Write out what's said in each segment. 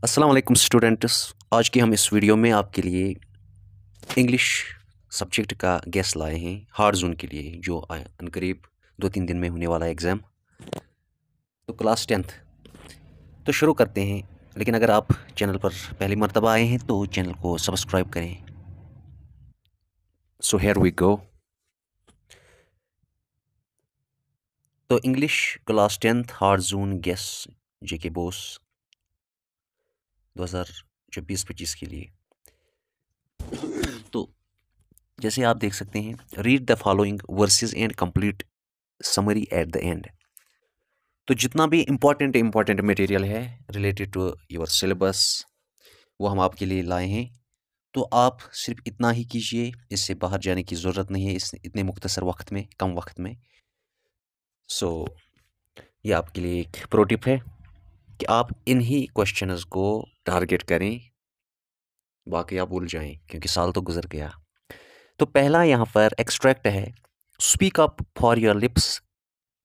अस्सलाम वालेकुम स्टूडेंट्स। आज की हम इस वीडियो में आपके लिए इंग्लिश सब्जेक्ट का गेस लाए हैं हार्ड जोन के लिए, जो अनकरीब 2-3 दिन में होने वाला एग्ज़ाम। तो क्लास 10th तो शुरू करते हैं। लेकिन अगर आप चैनल पर पहली मर्तबा आए हैं तो चैनल को सब्सक्राइब करें। So here we go. तो English class 10th hard zone guess JK BOSE 2024-25 के लिए। तो जैसे आप देख सकते हैं, read the following verses and complete summary at the end. तो जितना भी इम्पॉर्टेंट मटेरियल है रिलेटेड टू योर सिलेबस वो हम आपके लिए लाए हैं। तो आप सिर्फ इतना ही कीजिए, इससे बाहर जाने की ज़रूरत नहीं है इस इतने मुख्तसर वक्त में, कम वक्त में। सो ये आपके लिए एक प्रो टिप है कि आप इन्हीं क्वेश्चंस को टारगेट करें, बाकी आप भूल जाएं क्योंकि साल तो गुजर गया। तो पहला यहाँ पर एक्सट्रैक्ट है, speak up for your lips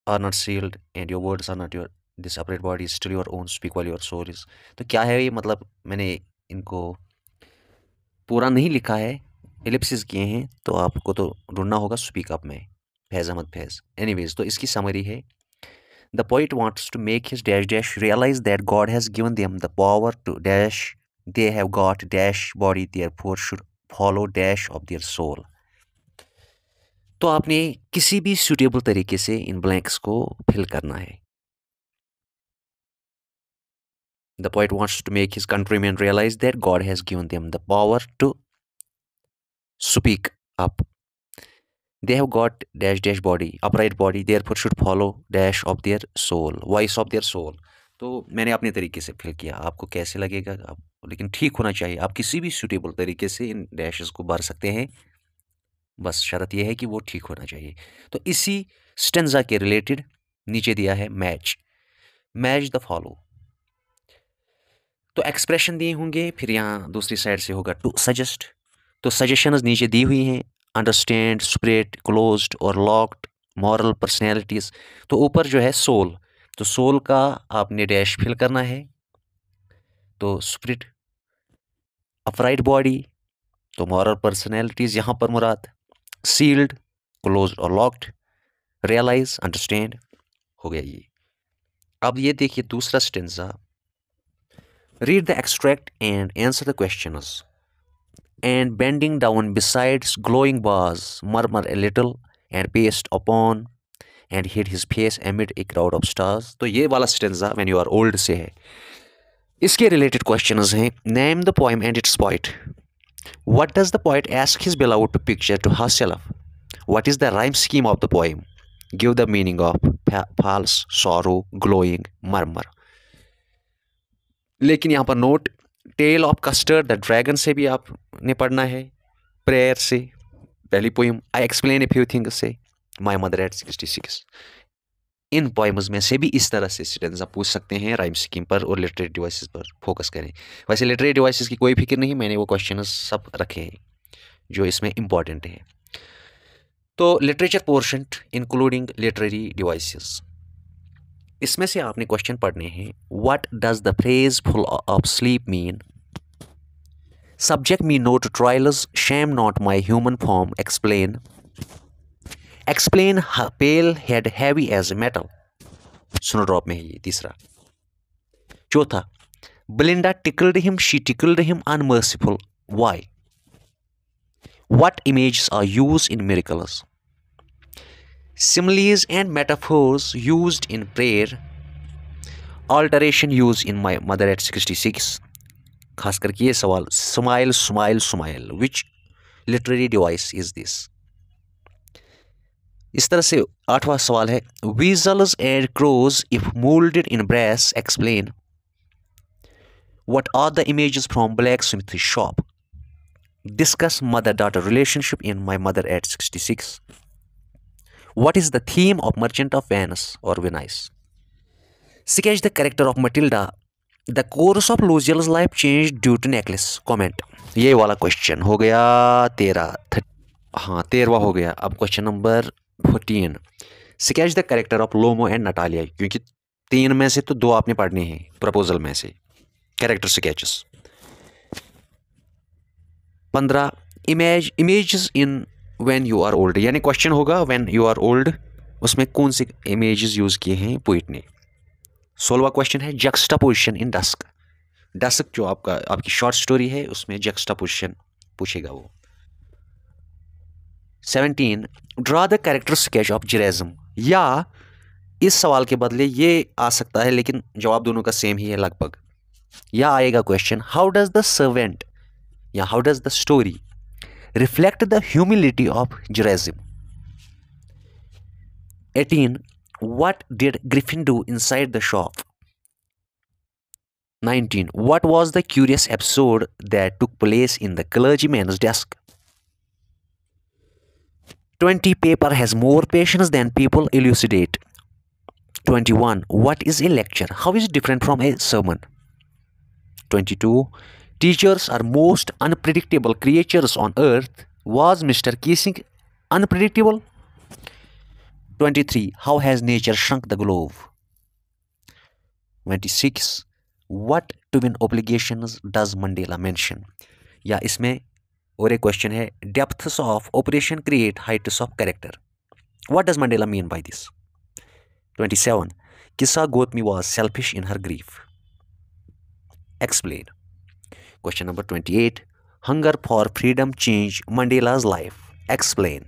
are not sealed and your words are not your this separate body is still your own, speak while your soul is। तो क्या है ये, मतलब मैंने इनको पूरा नहीं लिखा है, एलिप्सिस किए हैं, तो आपको तो ढूंढना होगा स्पीक अप में फैज़ अहमद फैज़। एनीवेज, तो इसकी समरी है, the poet wants to make his dash dash realize that God has given them the power to dash, they have got dash body therefore should follow dash of their soul. तो आपने किसी भी suitable तरीके से इन blanks को fill करना है। The poet wants to make his countrymen realize that God has given them the power to speak up. They have got dash dash body, upright body, therefore should follow dash of their soul, voice of their soul। तो मैंने अपने तरीके से fill किया, आपको कैसे लगेगा आप, लेकिन ठीक होना चाहिए। आप किसी भी सूटेबल तरीके से इन डैशेस को भर सकते हैं, बस शर्त यह है कि वो ठीक होना चाहिए। तो इसी स्टेंजा के रिलेटेड नीचे दिया है मैच द फॉलो। तो एक्सप्रेशन दिए होंगे, फिर यहाँ दूसरी साइड से होगा टू सजेस्ट। तो सजेशंस नीचे दी हुई हैं, अंडरस्टैंड, स्प्रेड, क्लोज्ड और लॉक्ड, मॉरल, पर्सनैलिटीज़। तो ऊपर जो है सोल, तो सोल का आपने डैश फिल करना है। तो स्प्रिट, अपराइट बॉडी, तो मॉरल पर्सनैलिटीज़ यहाँ पर मुराद, सील्ड, क्लोज्ड और लॉक्ड, रियलाइज, अंडरस्टैंड हो गया ये। अब ये देखिए दूसरा stanza, read the extract and answer the questions. And bending down beside glowing bars, murmur a little and paced upon and hid his face amid a crowd of stars। तो ये वाला stanza when you are old से है। इसके related questions हैं, name the poem and its poet. What does the poet ask his beloved to picture to herself? What is the rhyme scheme of the poem? Give the meaning of false, sorrow, glowing, murmur। लेकिन यहाँ पर note, tale of custard the dragon से भी आपने पढ़ना है, prayer से, पहली poem, I explain a few things से, माई मदर एट 66। इन पोइम्स में से भी इस तरह से स्टेंजा पूछ सकते हैं, राइम स्कीम पर और लिटरेरी डिवाइसेस पर फोकस करें। वैसे लिटरेरी डिवाइसेस की कोई फिक्र नहीं, मैंने वो क्वेश्चन सब रखे हैं जो इसमें इंपॉर्टेंट हैं। तो literature portion including literary devices, इसमें से आपने क्वेश्चन पढ़ने हैं, what does the phrase full of sleep mean, subject me no to trials, shame not my human form, explain pale head heavy as metal, snowdrop में है ये तीसरा। चौथा, Belinda tickled him, she tickled him unmerciful, why, what images are used in miracles, similes and metaphors used in prayer, alteration used in my mother at 66। खास करके ये सवाल, smile smile smile, which literary device is this। इस तरह से आठवां सवाल है, weasels and crows if molded in brass, explain what are the images from blacksmith shop, discuss mother daughter relationship in my mother at 66। What is the theme of Merchant of Venice or Venice? Sketch the character of Matilda. The course of Luciel's life changed due to necklace. Comment। ये वाला question हो गया 13वां हो गया। अब question number 14, sketch the character of Lomov and Natalya, क्योंकि 3 में से तो 2 आपने पढ़ने हैं प्रपोजल में से। Character sketches. 15 images in when you are old, यानी क्वेश्चन होगा व्हेन यू आर ओल्ड, उसमें कौन से इमेजेस यूज किए हैं पोइट ने। 16वां क्वेश्चन है जक्स्टापोजिशन इन डस्क। डस्क जो आपकी शॉर्ट स्टोरी है उसमें जक्स्टापोजिशन पूछेगा वो। 17 draw the character sketch of Gerasim, या इस सवाल के बदले ये आ सकता है लेकिन जवाब दोनों का सेम ही है लगभग। या आएगा question how does the servant या how does the story reflect the humility of Gerasim. 18 what did Griffin do inside the shop? 19 what was the curious episode that took place in the clergyman's desk? 20 paper has more patience than people elucidate. 21 what is a lecture, how is it different from a sermon? 22 teachers are most unpredictable creatures on earth, was Mr. Keesing unpredictable? 23 how has nature shrunk the globe? 26 what twin obligations does Mandela mention, या इसमें और एक question है depths of operation create heights of character, what does Mandela mean by this? 27 Kisa Gotami was selfish in her grief, explain. Question number 28 hunger for freedom change Mandela's life, explain.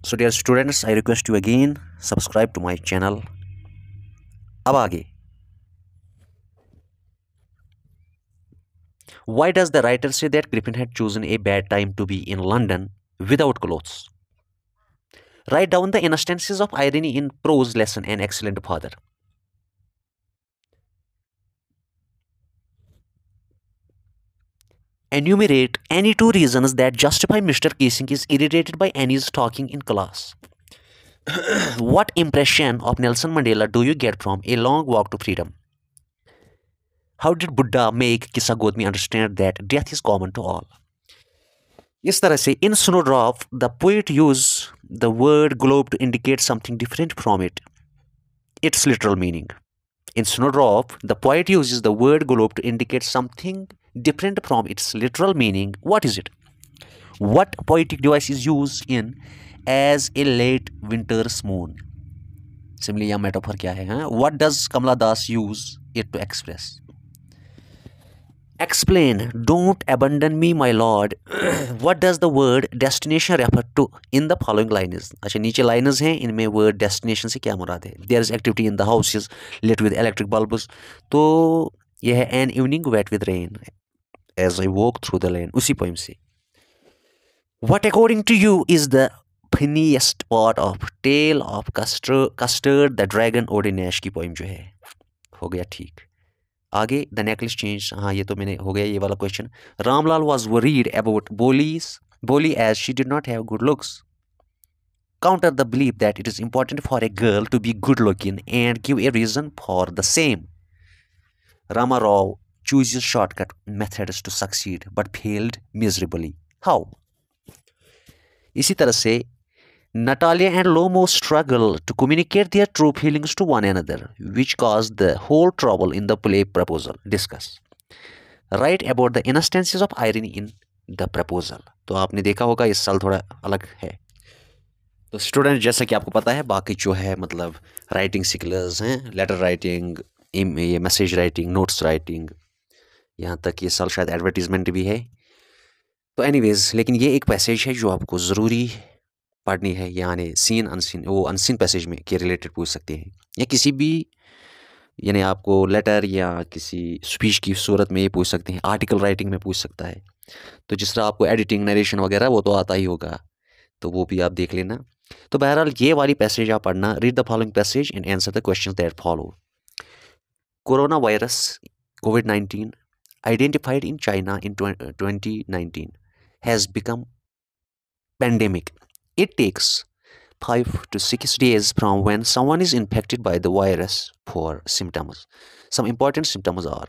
So dear students I request you again subscribe to my channel. अब आगे, why does the writer say that Griffin had chosen a bad time to be in London without clothes? Write down the instances of irony in prose lesson An Excellent Father. Enumerate any two reasons that justify Mr. Keesing is irritated by Annie's talking in class. What impression of Nelson Mandela do you get from A Long Walk to Freedom? How did Buddha make Kissa Gotami understand that death is common to all? इस तरह से in Snowdrop the poet used the word globe to indicate something different from its literal meaning. In Snowdrop the poet uses the word globe to indicate something different from its literal meaning. What is it? What poetic device is used in as a late winter's moon? Similarly, यहाँ metaphor क्या है? What does Kamala Das use it to express? Explain, don't abandon me my lord. What does the word destination refer to in the following lines? अच्छा नीचे lines हैं, इनमें word destination से क्या मुराद है? There is activity in the houses lit with electric bulbs. तो यह है an evening wet with rain as I walk through the lane, उसी poem से. What according to you is the funniest part of Tale of Custard the Dragon Ordinash की poem जो है? हो गया ठीक. आगे द नेकलेस चेंज, हाँ ये तो मैंने हो गया ये वाला question. Ramlal was worried about Bholi as she did not have good looks. Counter the believe that it is important for a girl to be good looking and give a reason for the same. Rama Rao chooses shortcut methods to succeed but failed miserably. How? इसी तरह से Natalia and Lomo struggle to communicate their true feelings to one another, which caused the whole trouble in the play proposal. Discuss. Write about the instances of irony in the proposal. तो आपने देखा होगा इस साल थोड़ा अलग है. तो स्टूडेंट जैसा कि आपको पता है बाकी जो है मतलब राइटिंग स्किल्स हैं, लेटर राइटिंग, ये मैसेज राइटिंग, नोट्स राइटिंग, यहाँ तक ये साल शायद एडवर्टीजमेंट भी है. तो एनीवेज लेकिन ये एक पैसेज है जो आपको ज़रूरी पढ़नी है, यानी सीन अनसीन, वो अनसीन पैसेज में के रिलेटेड पूछ सकते हैं या किसी भी यानी आपको लेटर या किसी स्पीच की सूरत में ये पूछ सकते हैं, आर्टिकल राइटिंग में पूछ सकता है. तो जिस तरह आपको एडिटिंग नरेशन वगैरह वो तो आता ही होगा, तो वो भी आप देख लेना. तो बहरहाल ये वाली पैसेज आप पढ़ना. Read the following passage and answer the questions that follow. Corona virus COVID-19 identified in China in 2019 has become pandemic. It takes 5 to 6 days from when someone is infected by the virus for symptoms. Some important symptoms are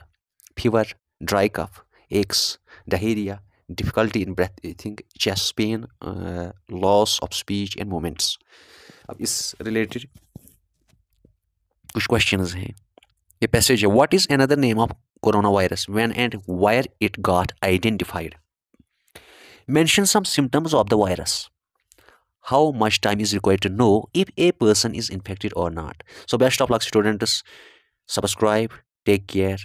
fever, dry cough, aches, diarrhea, difficulty in breathing, chest pain, loss of speech and movements. अब इस related कुछ questions हैं. ये passage है. What is another name of coronavirus, when and where it got identified. Mention some symptoms of the virus. How much time is required to know if a person is infected or not. So best of luck students. Subscribe. Take care.